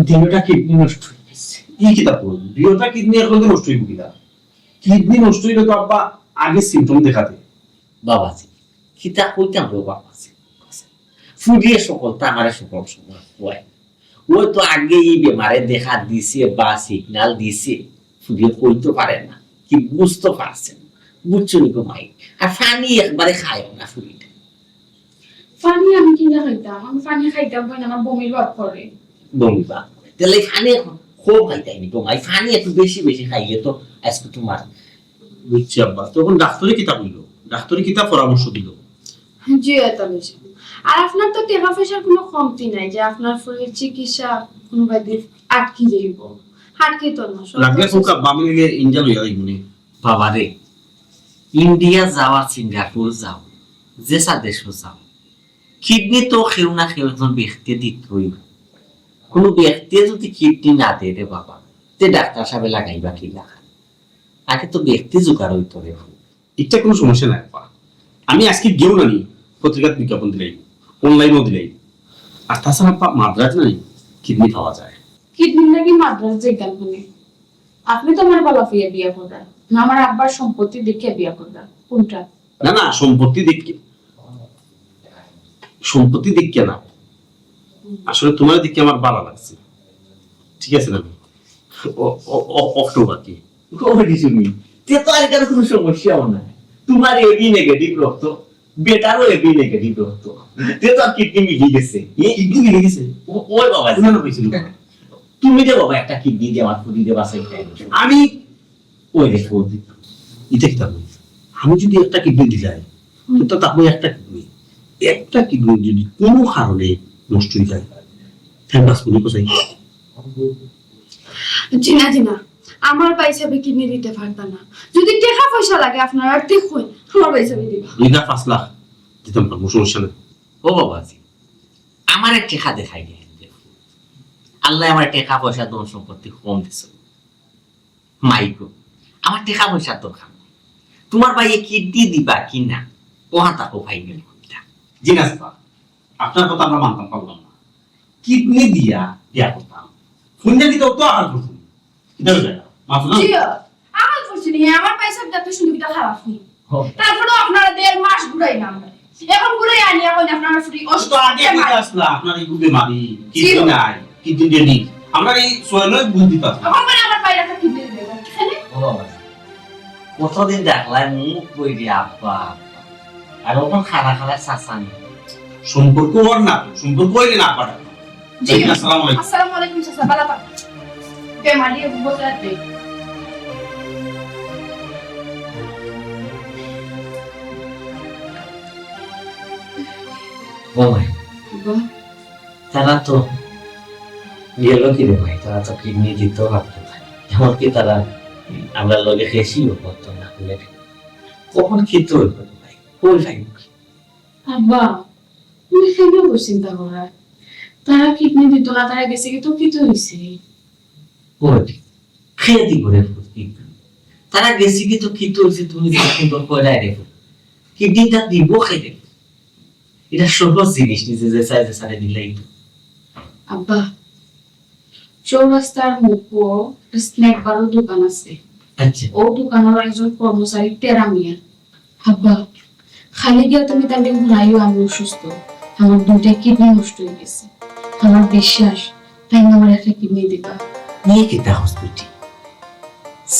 দিওটা কিডনি নষ্ট হয়ে গেছে। কি কিতা করল? বিয়টা কিডনি এর লগে নষ্ট হইব কিতা? কিডনি নষ্ট হইলে তো আব্বা আগে সিম্পটম দেখাতে। বাবাজি কিতা কইতাম রে বাবাজি, ফুডিয়ে সকল তামারে সকল সময় হয় ওই তো আগে এই বেমারে দেখা দিছে বা সিগন্যাল দিছে, ফুডিয়ে কইতে পারে না কি বুঝতে পারছেন, বুঝছো নি গো মাই? আর পানি একবারে খায় না ফুডিটা। পানি আমি কিনা খাইতাম, আমি পানি খাইতাম না, আমার বমির ভাব করে। বমি বা তাহলে পানি খুব খাইতাই নি গো মাই, পানি একটু বেশি বেশি খাইলে তো আজকে তোমার। বুঝছি আব্বা। তখন ডাক্তারে কিতা কইল? ডাক্তারে কিতা পরামর্শ দিল? জি তাহলে আর আপনার তো টাকা পয়সার কোনো কমতি নাই যে আপনার ফুলের চিকিৎসা কোনো বাদে আটকে যাইব, আটকে তো না। লাগলে কোকা বামে নিলে ইঞ্জাল হইয়া যাইব নি। বাবারে ইন্ডিয়া যাওয়া, সিঙ্গাপুর যাও, যেসা দেশও যাও, কিডনি তো কেউ না কেউ একজন ব্যক্তি দিতই। কোন ব্যক্তি যদি কিডনি না দেয় রে বাবা, তে ডাক্তার সাহেব লাগাইবা কি লাগা? আগে তো ব্যক্তি জোগাড় হইতো রে। এটা কোনো সমস্যা নাই আব্বা। আমি আজকে গেও না নি পত্রিকার বিজ্ঞাপন দিলাই, অনলাইনও দিলাই। আর তাছাড়া আব্বা মাদ্রাজ নাই কিডনি পাওয়া যায়। কিডনি নাকি মাদ্রাস যেতাম মানে আপনি তো আমার বালা ফিয়া বিয়া করবেন না, আমার আব্বার সম্পত্তি দেখে বিয়া করবেন কোনটা? না না, সম্পত্তি দেখে, সম্পত্তি দেখে না, আসলে তোমার দেখে আমার ভালো লাগছে। ঠিক আছে না? অক্টোবর কি খবর কিছু নেই, তে তো আর কারো কোনো সমস্যাও নাই। তোমার এবি নেগেটিভ রক্ত, বেটারও এবি নেগেটিভ রক্ত, তে তো আর কিডনি মিলিয়ে গেছে। কিডনি মিলে গেছে? ওই বাবা কেন হয়েছিল? তুমি যে বাবা একটা কিডনি দিয়ে আমার ফুটি দিয়ে বাসাই খাই, আমি ওই দেখো এটা কি তার আমি যদি একটা কিডনি দিলাই তো তাহলে একটা কিডনি যদি কোনো কারণে নষ্ট হয়ে যায় ফেমাস মনে কোথায়? চিনা চিনা আমার পয়সাবে কিডনি দিতে পারতা না। যদি টাকা পয়সা লাগে আপনার আর দেখুন আমার পয়সাবে দিবা। 5 লাখ দিতাম না, সমস্যা নেই। ও বাবাজি আমার এক টেকা দেখাই দিয়ে আল্লাহ আমার টাকা পয়সা ধন সম্পত্তি কম দিছে। মাইকো আমার টাকা পয়সা দরকার, তোমার ভাইয়ে কিডনি দিবা কি না কোহা তাকো ভাই গেল জি না স্যার, আপনার কথা আমরা মানতাম পারলাম না। কিডনি দিয়া বিয়া করতাম, শুনলে দিতে তো আকাল করতাম। এটা মাফ না? আমার করছি নি আমার পয়সা দেখতে শুনে কিটা খারাপ নি তারপরে আপনারা 1.5 মাস ঘুরাই না আমরা এখন ঘুরাই আনি এখন আপনারা ফ্রি তো আগে কি আসলা আপনার এই গুবে মারি কিডনি নাই, কিডনি দেনি আমরা এই সোয়েলই বুঝ দিতাম। এখন মানে আমার বাইরে একটা কিডনি দেব এখানে কতদিন দেখলাম মুখ বই দিয়ে আব্বা আর ওখান খানা খালা চাচানি সম্পর্ক ওর না, সম্পর্ক হইলে না পারে। জি আসসালামু আলাইকুম। আসসালামু আলাইকুম চাচা ভালো থাকবেন বেমারি বসলাতে ও ভাই তারা তো গেল কি রে ভাই, তারা তো কিডনি দিতেও ভাবতো ভাই, এমনকি তারা আমরা লগে খেয়েছিও করতো না বলে কখন খেতে হইব ভাই, কই ভাই আব্বা তুমি কেন চিন্তা করা তারা কিডনি দিত না তারা গেছে কিন্তু কি তো হইছে কই খেয়ে দি করে ফুটি তারা গেছি কি তো খেতে হইছে, তুমি যে সুন্দর করে রে কিডনিটা দিব খেতে, এটা সহজ জিনিস নিজে যে সাইজে সারে দিলেই তো। আব্বা চৌরাস্তার মুখো স্ন্যাক বারো দোকান আছে আচ্ছা ও দোকানের একজন কর্মচারী টেরা মিয়া আব্বা খালি গিয়া তুমি তাকে ঘুরাইও আমি অসুস্থ আমার 2টা কিডনি নষ্ট হয়ে গেছে আমার বিশ্বাস তাই আমার একটা কিডনি দিবা নিয়ে কিতা হসপিটাল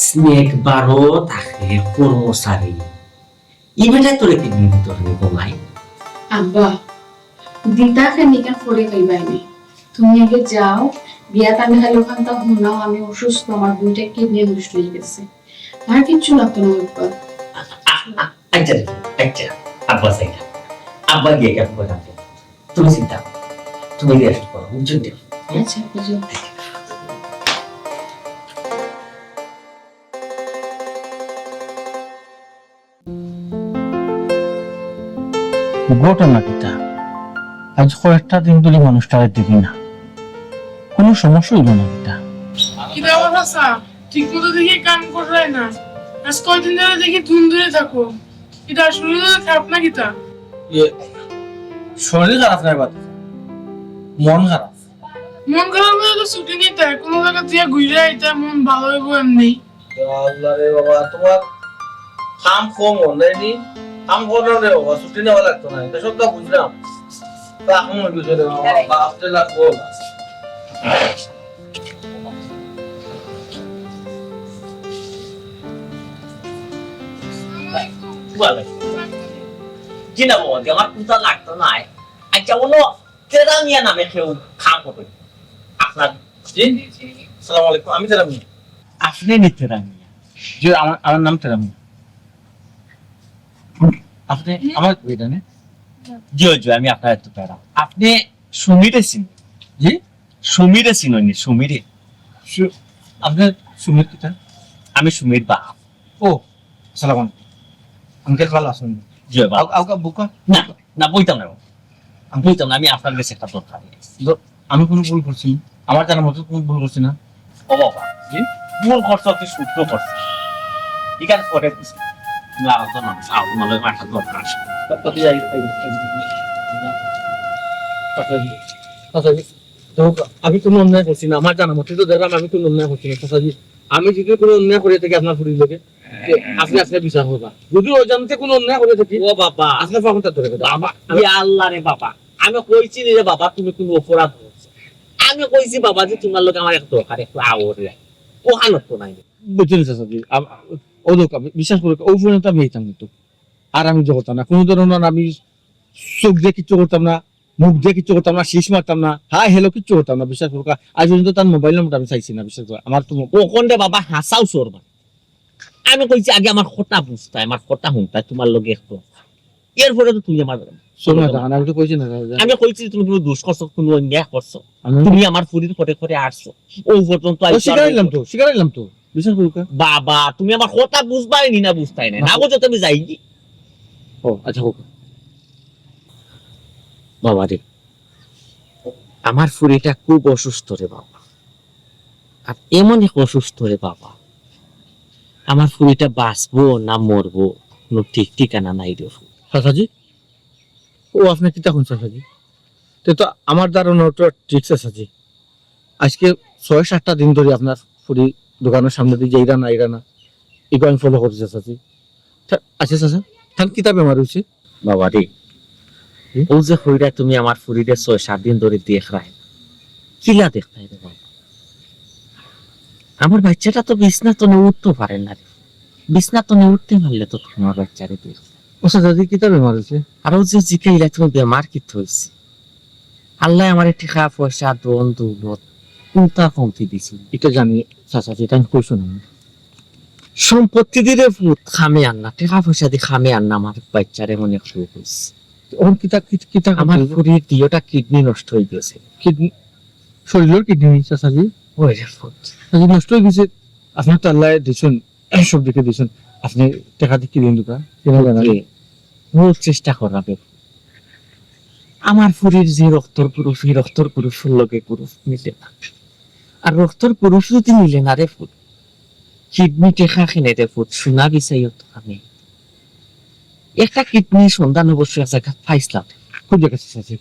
স্নেক বারো থাকে কর্মচারী ইবেটা তোরে কিডনি দিতে হবে কমাই আব্বা দিতা খানিকান পরে খাইবাইনি তুমি আগে যাও বিয়া আমি খালি ওখান তা শুনাও আমি অসুস্থ আমার 2টা কিডনি নষ্ট হয়ে গেছে আর কিচ্ছু লাগতো না আব্বা আচ্ছা আচ্ছা আব্বা সাইডা আব্বা গিয়ে কাজ করে রাখে তুমি চিন্তা করো, তুমি রেস্ট করো বুঝছেন তো? আচ্ছা আব্বা যাও। ঘটনা কিটা আজ কয়েকটা দিন ধরে মানুষটারে দেখি না, কোনো সমস্যা হইল না কিটা কিরা বাসা ঠিক মতো দেখি কাম করে না আজ কয়দিন ধরে দেখি ধুম ধরে থাকো এটা শরীর খারাপ না কিতা শরীর খারাপ নাই বাদ মন খারাপ। মন খারাপ হলে তো ছুটি নিতে হয়, কোনো জায়গা থেকে ঘুরে আইতে মন ভালো হইব এমনি। আল্লাহ রে বাবা, তোমার কাম কম হয়নি, কাম করার রে বাবা ছুটি নেওয়া লাগতো না, এটা সব বুঝলাম। তা এখন হইছে রে বাবা, বাপতে লাগবো। কি না বল আমার কোনটা লাগতো না আচ্ছা বলো তেরা মিয়া নামে কেউ খাম করবে আপনার জি আসসালামু আলাইকুম, আমি তেরামি। আপনি নিতে রানি জি আমার নাম তেরামি। আপনি আমার এটা নে জি জি আমি আপনার একটু পেরা আপনি সুমিরে চিনেন? জি সুমিরে চিননি? সুমিরে আপনার সুমিত কিটা? আমি সুমির বাপ। ও আসসালামু আলাইকুম আঙ্কেল, ভালো আছেন? জি বাপ। আউকা বুকা না না বইতাম না, আমি বইতাম না, আমি আপনার কাছে একটা দরকার। আমি কোনো ভুল করছি না, আমার জানার মতো কোনো ভুল করছি না। ও বাবা জি মূল খরচ আপনি সূত্র খরচ এখানে করে দিচ্ছি না তো না আপনার একটা দরকার আছে। আমি কোনো অন্যায় করছি না, আমার জানা মতে তো দেখলাম আমি কোনো অন্যায় করছি না। চাচাজি আমি যদি কোনো অন্যায় করে থাকি আপনার ফুরির লোকে আপনি আসলে বিচার করবা, যদি ওই জানতে কোনো অন্যায় করে থাকি ও বাবা আসলে ফাঁকটা ধরে দেবো। বাবা আল্লাহ রে বাবা, আমি কইছি রে বাবা তুমি কোনো অপরাধ করছো, আমি কইছি বাবা যে তোমার লোক আমার একটা দরকার একটু আওরে ও হালত তো নাই। বুঝছেন চাচাজি, ও লোক আমি বিশ্বাস করি ও পর্যন্ত আমি এইতাম কিন্তু আর আমি যে করতাম না কোনো ধরনের, আমি চোখ দিয়ে কিচ্ছু করতাম না, মুখ দিয়ে কিচ্ছু করতাম না, শীষ মারতাম না, হ্যাঁ হেলো কিচ্ছু করতাম না। বিশ্বাস করো আজ পর্যন্ত তার মোবাইল নম্বরটা আমি চাইছি না। বিশ্বাস করো আমার তো ওখান রে বাবা হাসাও সরবা, আমি কইছি আগে আমার কথা বুঝতাই, আমার কথা শুনতাই তোমার লোক একটু, এরপরে তো তুমি আমার শোনো না, আমি তো কইছি না চাচা। আমি কইছি তুমি কোনো দোষ করছো, কোনো অন্যায় করছো, আমি- তুমি আমার ফুরির পরে করে আসছো ও পর্যন্ত ও শিকার নিলাম তো বিশ্বাস করো। বাবা তুমি আমার কথা বুঝবাই নি না বুঝতাই না, না বুঝো তুমি যাইনি। ও আচ্ছা হোক। বাবা রে আমার ফুরিটা খুব অসুস্থ রে বাবা, আর এমন এক অসুস্থ রে বাবা, আমার ফুরিটা বাঁচবো না মরবো কোনো ঠিক ঠিকানা নাই রে। চাচাজি ও আপনি কিতা কোন চাচাজি তো আমার ধারণা তো ঠিক চাচাজি আজকে 6-7টা দিন ধরে আপনার ফুরি দোকানের সামনে দিয়ে যাইরা না আইরা না এগুলো আমি ফলো করছি চাচাজি আচ্ছা চাচা থান কিতা বেমার হয়েছে বাবা রে ও যে হইরা তুমি আমার ফুরিরে 6-7 দিন ধরে দেখ রায় কিলা দেখতাই রে বাবা আমার বাচ্চাটা তো বিছনা তো উঠতে পারে না রে বিছনা তো উঠতে পারলে তো তোমার বাচ্চারে দেখ ও চাচাজি কিতা বেমার হয়েছে আর ও যে জিকাইলা তুমি বেমার কি হইছে আল্লাহ আমার টাকা পয়সা দন দৌলত কোনটা কমতি দিছি এটা জানি চাচাজি এটা আমি কইছো না সম্পত্তি দিলে ফুট খামে আন্না টাকা পয়সা দিয়ে খামে আন্না আমার বাচ্চারে মনে শুরু হয়েছে ওর কিতা কিতা আমার ফুরির দিওটা কিডনি নষ্ট হয়ে গেছে কিডনি শরীরের কিডনি চাচাজি ওই রে ফুট চাচাজি নষ্ট হয়ে গেছে আপনার তো আল্লাহ দিছেন সব দিকে দিছেন আপনি টাকা দিয়ে কিনেন দুকা কিনা জানা মূল চেষ্টা করাবে আমার ফুরির যে রক্তর পুরুষ এই রক্তর পুরুষের লগে পুরুষ মিলে না আর রক্তর পুরুষ যদি মিলে না রে ফুট কিডনি টেকা কিনে রে ফুট সোনা বিচাইও তো আমি একটা কিডনি সন্ধান অবশ্যই আছে পাইছিলাম কোন জায়গা চাচাজি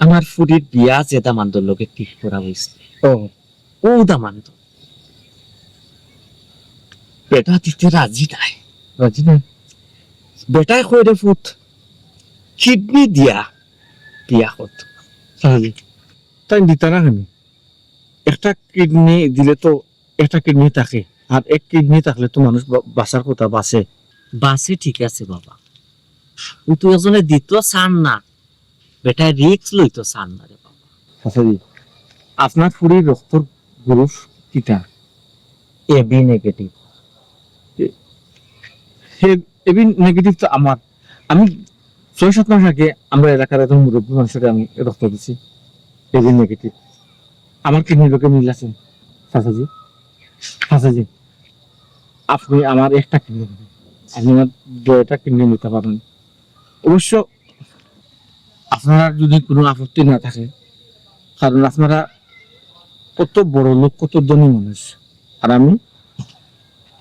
আমার ফুরির বিয়া যে দামান্দর লগে ঠিক করা হয়েছে ও ও দামান্দ বেটা দিতে রাজি নাই রাজি না বেটায় কই রে ফুট কিডনি দিয়া বিয়া হত চাচাজি তাই দিতা না কেন একটা কিডনি দিলে তো একটা কিডনি থাকে আর এক কিডনি থাকলে তো মানুষ বাঁচার কথা বাঁচে বাসে ঠিক আছে বাবা কিন্তু এজনে দিত চান না বেটায় রিক্স লইতো চান না রে বাবা চাচাজি আপনার ফুরির রক্তর গ্রুপ কিটা এবি নেগেটিভ এবি নেগেটিভ তো আমার আমি 6-7 মাস আগে আমরা এলাকার একজন মুরব্বী মানুষের আমি রক্ত দিছি এবি নেগেটিভ আমার কিডনি লোকে মিল আছে চাচাজি চাচাজি আপনি আমার একটা কিডনি দেবেন আপনি আমার 2টা কিডনি নিতে পারেন অবশ্য আপনার যদি কোনো আপত্তি না থাকে কারণ আপনারা কত বড় লোক কত ধনী মানুষ আর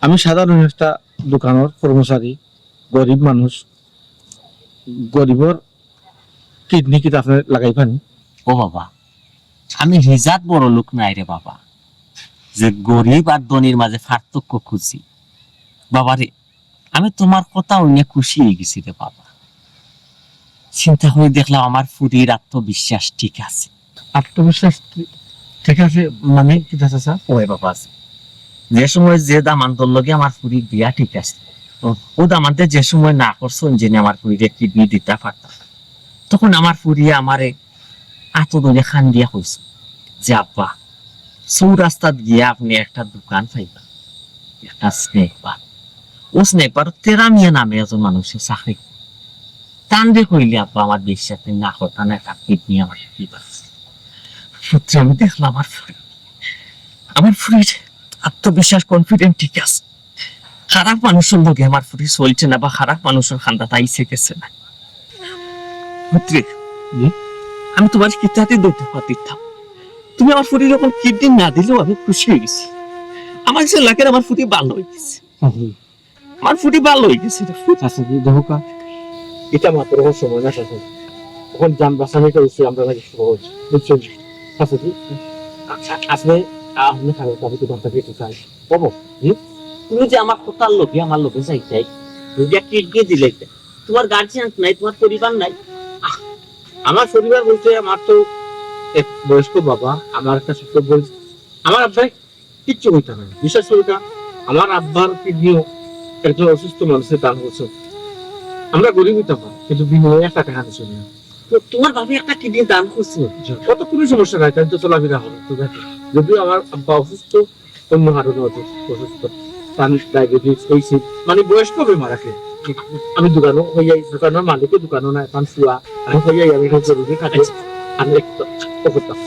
আমি সাধারণ একটা দোকানের কর্মচারী গরিব মানুষ গরিবর কিডনি কি আপনি লাগাই পানি ও বাবা আমি হিজাত বড় লোক নাই রে বাবা যে গরিব আর ধনীর মাঝে পার্থক্য খুঁজি বাবা রে আমি তোমার কথা অনেক খুশি হয়ে গেছি রে বাবা চিন্তা করে দেখলাম আমার ফুরির আত্মবিশ্বাস ঠিক আছে আত্মবিশ্বাস ঠিক আছে মানে কি চাচা ওই বাবা আছে যে সময় যে দামান্তর লগে আমার ফুরির বিয়া ঠিক আছে ও দামান্তে যে সময় না করছো জেনে আমার ফুরিরে কিডনি দিতে পারতাম তখন আমার ফুরিয়ে আমারে আতো ধরে খান দিয়া কইছে যে আব্বা চৌরাস্তাত গিয়ে আপনি একটা দোকান পাইবা একটা স্নেক বার ও স্নেক বার তেরামিয়া নামে একজন মানুষের চাকরি টানবে কইলে আব্বা আমার বিশ্বাস না করতাম না একটা কিডনি আমার দিবা সত্যি আমি দেখলাম আমার ফুরির আত্মবিশ্বাস কনফিডেন্ট ঠিক আছে খারাপ মানুষের লগে আমার ফুরি চলছে না বা খারাপ মানুষের খান্দা তাইছে গেছে না পুত্রী আমি তোমার কিতাতে দৌড়তে পারতাম তুমি আমার ফুরি যখন কিডনি না দিলেও আমি খুশি হয়ে গেছি আমার যে লাগে আমার ফুরি ভালো হয়ে গেছে আমার ফুরি ভালো হয়ে গেছে চাচাজি দেখো এটা মাত্র সময় না চাচাজি এখন যান বাঁচানোটা হচ্ছে আমরা নাকি সহজ বুঝছেন চাচাজি আপনি আপনি খারাপ আমি তো দরকার পেতে চাই বাবু তুমি যে আমার কোথার লোকে আমার লোকে চাইতাই দুইটা কিডনি দিলে তোমার গার্জিয়ান নাই তোমার পরিবার নাই আমার পরিবার বলতে আমার তো এক বয়স্ক বাবা আমার একটা ছোট বয়স আমার আব্বাই কিচ্ছু হইতে না বিশেষ করে আমার আব্বার কিডনিও একজন অসুস্থ মানুষের দান করছে আমরা গরিব হইতাম না কিন্তু বিনিময়ে 1 টাকা দিচ্ছি না তো তোমার বাবা একটা কিডনি দান করছে কত কোনো সমস্যা নাই তাই তো চলাফেরা হবে ঠিক আছে যদিও আমার আব্বা অসুস্থ অন্য কারণে অসুস্থ তার ডায়াবেটিস হয়েছে মানে বয়স্ক বেমার আছে আমি দোকানও হইয়াই দোকানের মালিকও দোকানও নাই এখন শুয়া আমি হইয়াই আমি জরুরি থাকে আমি একটু করতাম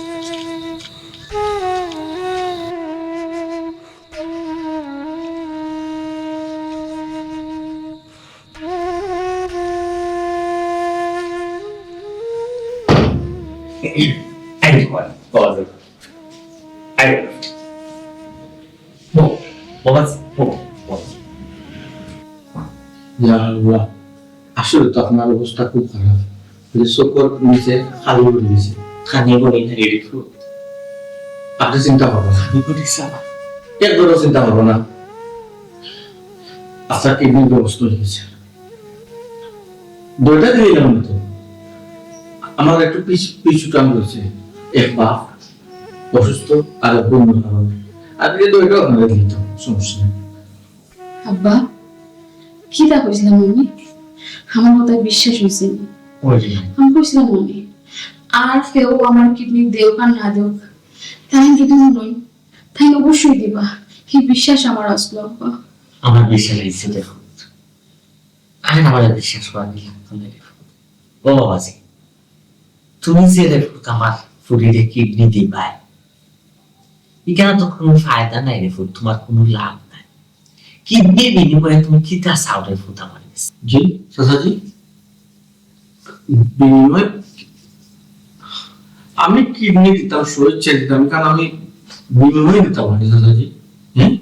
আসলে তো আপনার অবস্থা খুব খারাপ, যে চোখের নিচে খালি করে দিয়েছে। খানিয়ে বলি না রেডি ফ্রুট আপনি চিন্তা করবেন না, আমি করি সাবা একবারও চিন্তা করবো না। আপনার কিডনির ব্যবস্থা হয়ে গেছে, দুইটা দিয়ে গেলাম তো। আমার একটু পিছু টান রয়েছে, এক বাপ অসুস্থ আর এক বন্য কারণে, আর এই দুইটা আপনারা দিয়ে দিতাম, সমস্যা নেই। আব্বা কি তা কইছিলাম আমি আমার কথা বিশ্বাস হয়েছে না। আমি কইছিলাম মনে আর কেউ আমার কিডনি দেও আর না দেও তাই যদি নই তাই অবশ্যই দিবা, কি বিশ্বাস আমার আসলো আব্বা। আমার বিশ্বাস হয়েছে দেখুন, আর আমার বিশ্বাস করা লাগতো না দেখুন। ও বাবাজি, তুমি যে দেখুন আমার ফুরিরে কিডনি দিবাই, এখানে তো কোনো ফায়দা নাই রে ফুট, তোমার কোনো লাভ নাই। কিডনির বিনিময়ে তুমি কি তা চাও রে ফুট আমার কাছে? জি চাচাজি, বিনিময় আমি কিডনি দিতাম, শরীর ছেড়ে দিতাম, কারণ আমি বিনিময় দিতাম না চাচাজি। হ্যাঁ,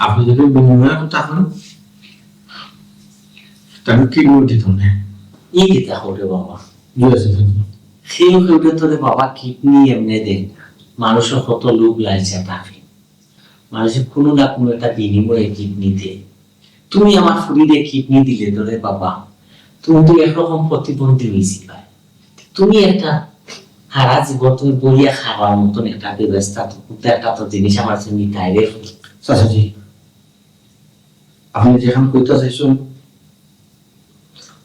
আপনি যদি বিনিময় করতে এখন আমি কিডনি দিতাম না। ই দিতে হবে বাবা, জি চাচাজি। সেই হইলে তোরে বাবা কিডনি এমনি দেন না। মানুষের কত লোক লাগছে তাকে, মানুষের কোনো না কোনো একটা বিনিময়ে কিডনি দেয়। তুমি আমার ফুরিরে কিডনি দিলে তোরে বাবা, তুমি তো একরকম প্রতিবন্ধী হয়েছি ভাই। তুমি একটা সারা জীবন তুমি বইয়া খাওয়ার মতন একটা ব্যবস্থা তো করতে, একটা তো জিনিস আমার জন্য তাইরে চাচাজি, আপনি যেখানে কইতে চাইছেন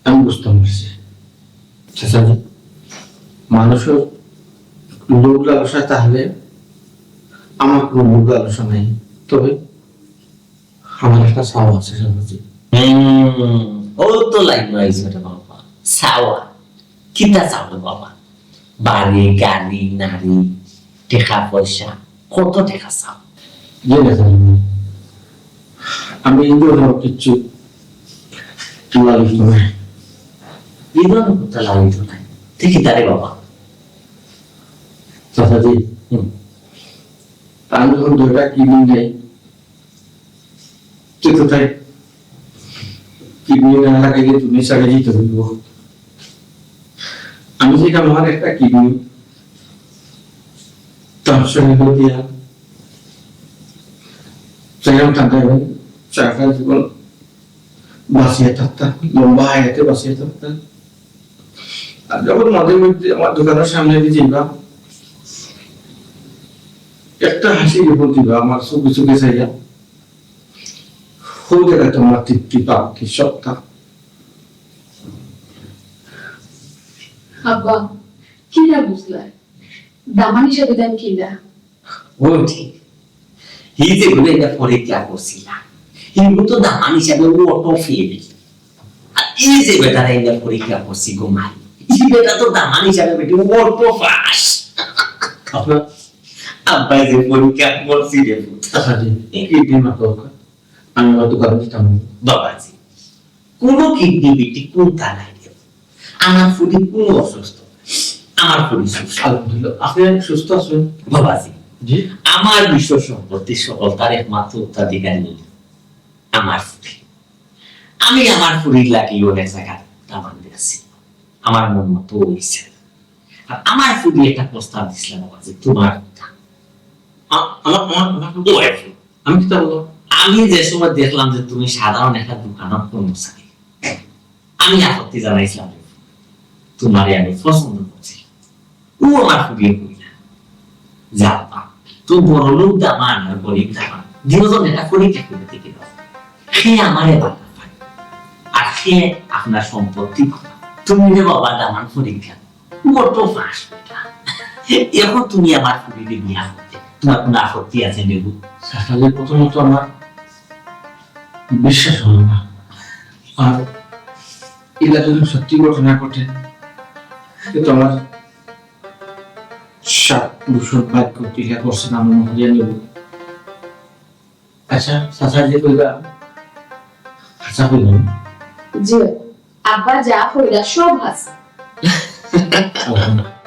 আমি বুঝতে পারছি চাচাজি। মানুষের লোক লালসা তাহলে আমার কোনো লোক লালসা নাই, তবে আমার একটা চাওয়া আছে চাচাজি। ও তো লাগবে রে বাবা, চাওয়া কিতা চাও রে বাবা? বাড়ি, গাড়ি, নারী, টাকা পয়সা, কত টাকা চাও? যে চাচাজি, আমি ইন্দ্রিয় কিচ্ছু লালিত নাই। বিধান করতে লালিত নাই, ঠিকই তারে বাবা। চাচাজি, আমি যখন দুইটা কিডনি নেই, কিন্তু তাই কিডনি না লাগাইলে তুমি সারে যেতে হইব। আমি যেটা আমার একটা কিডনি তার সঙ্গে দিয়া সেরকম টাকা সারা জীবন বাঁচিয়ে থাকতাম, লম্বা হায়াতে বাঁচিয়ে থাকতাম। আর যখন মাঝে মধ্যে আমার দোকানের সামনে দিয়ে যাইবা, একটা হাসি রেপোর্ট দিবা আমার চোখে চোখে চাইয়া, হো দেখা তোমার তৃপ্তি পাও কি সত্তা। আব্বা কিরা বুঝলা দামান হিসাবে দেন কিরা? ও ঠিক, এই যে বলে এটা পরীক্ষা করছিলাম, এগুলো তো দামান হিসাবে ও অটো ফেল। আর এই যে বেটারা এটা পরীক্ষা করছি ঘুমাই, এই বেটা তো দামান হিসাবে বেটি অটো পাস। আপনার আব্বাই যে পরীক্ষা করছি রে চাচাজি, কিডনি মাত্র আমি আমার দোকানে দিতাম না। বাবাজি, কোনো কিডনি বিটি কোনটা নাই রে। আমার ফুটি কোনো অসুস্থ, আমার ফুটি সুস্থ। আলহামদুলিল্লাহ, আপনি সুস্থ আছেন? বাবাজি, জি। আমার বিশ্ব সম্পত্তি সকল তার একমাত্র উত্তরাধিকারী আমার ফুটি। আমি আমার ফুরির লাগিয়ে অনেক জায়গায় দামান দিয়েছি, আমার মন মতো হয়েছে। আর আমার ফুটি একটা প্রস্তাব দিছিলাম বাবাজি, তোমার আমি কি তা বলবো? আমি যে সময় দেখলাম যে তুমি সাধারণ একটা দোকানের কর্মচারী, আমি আপত্তি জানাইছিলাম, তোমারে আমি পছন্দ করছি। ও আমার ফুটিয়ে কইলা যা তো বড় লোক দামান আর গরিব দামান দুজন এটা পরীক্ষা করে দেখে দাও, সে আমারে বাধা পায় আর সে আপনার সম্পত্তি পায়। তুমি যে বাবা দামান পরীক্ষা কত ফাঁস, এখন তুমি আমার ফুটিতে বিয়া করতে তোমার কোনো আপত্তি আছে নেবু? চাচাজি, প্রথমত আমার বিশ্বাস হলো না, আর এটা যদি সত্যি ঘটনা ঘটে কিন্তু আমার সাত পুরুষের ভাগ্য টিকা করছে না, আমি মহিলা নেব। আচ্ছা চাচাজি কইবা আচ্ছা কইলাম জি আব্বা যা হইলা সব আছে। আলহামদুলিল্লাহ।